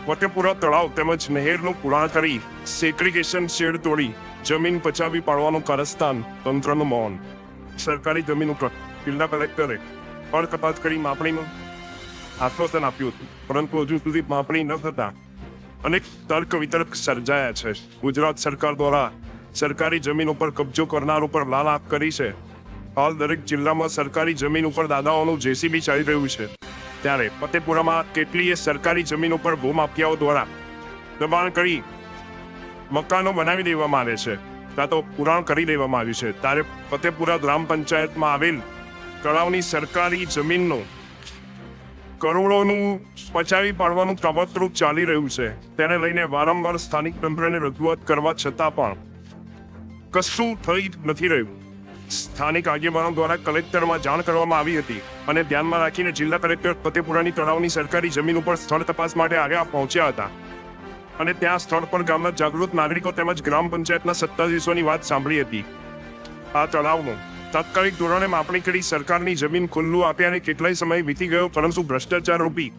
ફતેપુરા તળાવ તેમજ નહેરનું પુરાણ કરી સેગ્રીગેશન શેડ તોડી જમીન પચાવી પાડવાનું કારસ્તાન તંત્રનું મૌન. સરકારી જમીન ઉપર જિલ્લા કલેક્ટરે ફળ કપાત કરી માપણીનું આશ્વાસન આપ્યું હતું, પરંતુ હજુ સુધી માપણી ન થતા અનેક તર્ક વિતર્ક સર્જાયા છે. ગુજરાત સરકાર દ્વારા સરકારી જમીન ઉપર કબજો કરનાર ઉપર લાલ આંખ કરી છે. હાલ દરેક જિલ્લામાં સરકારી જમીન ઉપર દાદાઓનું જેસીબી ચાલી રહ્યું છે. ત્યારે ફતેપુરામાં કેટલીય સરકારી જમીન ઉપર ભૂમાફિયાઓ દ્વારા દબાણ કરી મકાનો બનાવી દેવામાં આવે છે, કાં તો પુરાણ કરી દેવામાં આવ્યું છે. ત્યારે ફતેપુરા ગ્રામ પંચાયતમાં આવેલ તળાવની સરકારી જમીનનું કરોડોનું પચાવી પાડવાનું કાવતરું ચાલી રહ્યું છે. તેને લઈને વારંવાર સ્થાનિક તંત્રને રજૂઆત કરવા છતાં પણ કશું થઈ નથી રહ્યું. સ્થાનિક આગેવાનો દ્વારા કલેક્ટરમાં જાણ કરવામાં આવી હતી અને ધ્યાનમાં રાખીને જિલ્લા કલેક્ટર ફતેપુરાની તળાવની સરકારી જમીન ઉપર સ્થળ તપાસ માટે આગળ પહોંચ્યા હતા અને ત્યાં સ્થળ પર ગામના જાગૃત નાગરિકો તેમજ ગ્રામ પંચાયતના સત્તાધીશોની વાત સાંભળી હતી. આ તળાવનું તાત્કાલિક ધોરણે માપણી કરી સરકારની જમીન ખુલ્લું આપ્યા અને કેટલાય સમય વીતી ગયો, પરંતુ ભ્રષ્ટાચાર રૂપી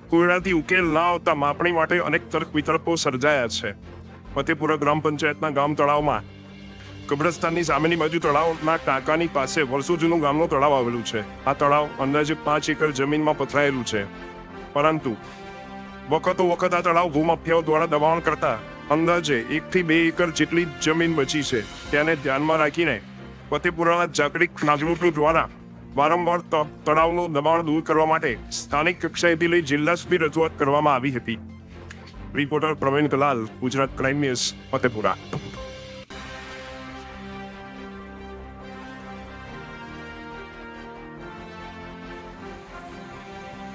કોયડાથી ઉકેલ ના આવતા માપણી માટે અનેક તર્ક વિતર્કો સર્જાયા છે. ફતેપુરા ગ્રામ પંચાયતના ગામ તળાવમાં કબ્રસ્તાનની સામેની બાજુ તળાવના ટાંકાની પાસે વર્ષો જૂનું ગામનું તળાવ આવેલું છે. આ તળાવ અંદાજે 5 એકર જમીનમાં પથરાયેલું છે, પરંતુ વખતો વખત આ તળાવ ભૂમાફિયાઓ દ્વારા દબાણ કરતા અંદાજે 1 થી 2 એકર જેટલી જમીન બચી છે. તેને ધ્યાનમાં રાખીને ફતેપુરાના જાગૃત નાગરિકો દ્વારા વારંવાર તળાવનું દબાણ દૂર કરવા માટે સ્થાનિક કક્ષાએથી લઈ જિલ્લા સુધી રજૂઆત કરવામાં આવી હતી. Reporter Pravin Kalal, Gujarat crime news, Fatepura.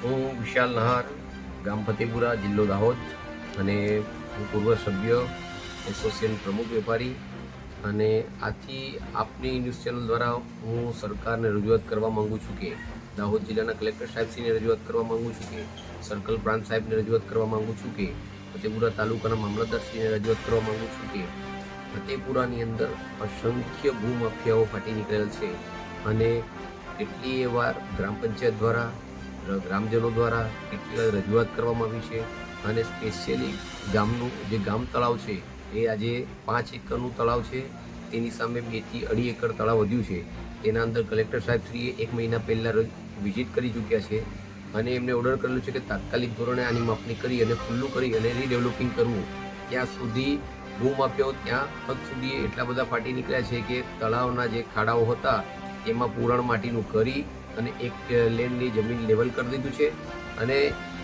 હું વિશાલ નહાર, ગામ ફતેપુરા, જિલ્લો દાહોદ, અને હું પૂર્વ સભ્ય, એસોસિએશન પ્રમુખ વેપારી. અને આથી આપની ન્યૂઝ ચેનલ દ્વારા હું સરકારને રજૂઆત કરવા માગું છું કે દાહોદ જિલ્લાના કલેક્ટર સાહેબશ્રીને રજૂઆત કરવા માગું છું કે સર્કલ પ્રાંત સાહેબને રજૂઆત કરવા માગું છું કે ફતેપુરા તાલુકાના મામલતદારશ્રીને રજૂઆત કરવા માગું છું કે ફતેપુરાની અંદર અસંખ્ય ભૂમાફિયાઓ ફાટી નીકળેલ છે અને કેટલીય વાર ગ્રામ પંચાયત દ્વારા, ગ્રામજનો દ્વારા કેટલી વાર રજૂઆત કરવામાં આવી છે. અને સ્પેશિયલી ગામનું જે ગામ તળાવ છે એ આજે 5 એકરનું તળાવ છે, તેની સામે 2 થી 2.5 એકર તળાવ વધ્યું છે. તેના અંદર કલેક્ટર સાહેબશ્રીએ 1 મહિના પહેલાં વિઝિટ કરી ચૂક્યા છે અને એમને ઓર્ડર કરેલું છે કે તાત્કાલિક ધોરણે આની માપણી કરી અને ખુલ્લું કરી અને રીડેવલપિંગ કરવું. ત્યાં સુધી ભૂમાફિયાઓ ત્યાં હદ સુધી એટલા બધા ફાટી નીકળ્યા છે કે તળાવના જે ખાડાઓ હતા એમાં પુરાણ માટીનું કરી અને એક લેનની જમીન લેવલ કરી દીધું છે. અને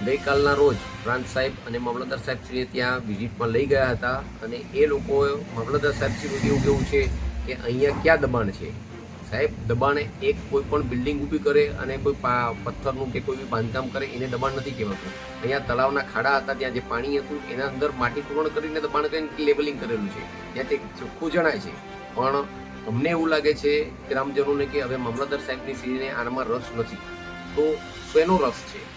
ગઈકાલના રોજ પ્રાંત સાહેબ અને મામલતદાર સાહેબશ્રીને ત્યાં વિઝિટમાં લઈ ગયા હતા અને એ લોકોએ મામલતદાર સાહેબશ્રીનું એવું કહેવું છે કે અહીંયા ક્યાં દબાણ છે. સાહેબ, દબાણે એક કોઈ પણ બિલ્ડિંગ ઊભી કરે અને કોઈ પથ્થરનું કે કોઈ બી બાંધકામ કરે એને દબાણ નથી કહેવાતું. અહીંયા તળાવના ખાડા હતા, ત્યાં જે પાણી હતું એના અંદર માટી પૂરણ કરીને દબાણ કરીને લેવલિંગ કરેલું છે, ત્યાં તે ચોખ્ખું જણાય છે. પણ અમને એવું લાગે છે ગ્રામજનોને કે હવે મામલતદાર સાહેબની શ્રીને આનામાં રસ નથી, તો શેનો રસ છે?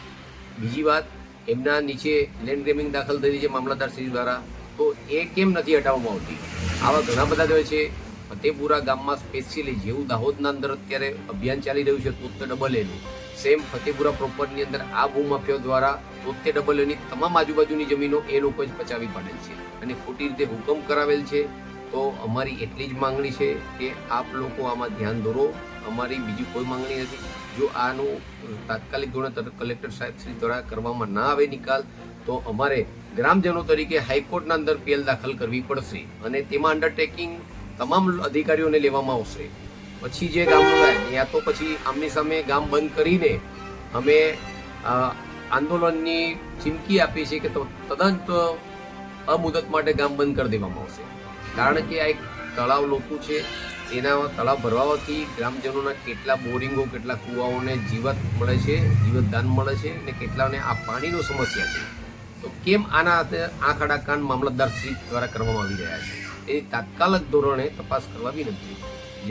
બીજી વાત, એમના નીચે લેન્ડ ગ્રેબિંગ દાખલ થઈ છે મામલતદાર શ્રી દ્વારા, તો એ કેમ નથી હટાવવામાં આવતી? આવા ઘણા બધા હોય છે. ફતેપુરા ગામમાં સ્પેશિયલી જેવું દાહોદના અંદર અત્યારે અભિયાન ચાલી રહ્યું છે 73 એનું, સેમ ફતેપુરા પ્રોપરની અંદર આ ભૂમાફિયાઓ દ્વારા 73 એની તમામ આજુબાજુની જમીનો એ લોકો જ પચાવી પાડેલ છે અને ખોટી રીતે હુકમ કરાવેલ છે. તો અમારી એટલી જ માંગણી છે કે આપ લોકો આમાં ધ્યાન દોરો. અમારી બીજી કોઈ માંગણી નથી. જો આનું તાત્કાલિક ધોરણે કલેક્ટર સાહેબ શ્રી દ્વારા કરવામાં ના આવે નિકાલ, તો અમારે ગ્રામજનો તરીકે હાઈકોર્ટના અંદર PL દાખલ કરવી પડશે અને તેમાં અંડરટેકિંગ તમામ અધિકારીઓને લેવામાં આવશે. પછી જે ગામનું થાય યા તો પછી આમની સામે ગામ બંધ કરીને અમે આંદોલનની ચીમકી આપી છે કે તદ્દન અમુદત માટે ગામ બંધ કરી દેવામાં આવશે. કારણ કે આ એક તળાવ લોતું છે, એના તળાવ ભરવાથી ગ્રામજનોના કેટલા બોરિંગો, કેટલા કૂવાઓને જીવત મળે છે, જીવતદાન મળે છે અને કેટલાને આ પાણીનો સમસ્યા છે. તો કેમ આના આંખ આડા કાન મામલતદાર શ્રી દ્વારા કરવામાં આવી રહ્યા છે? એ તાત્કાલિક ધોરણે તપાસ કરવા વિનંતી.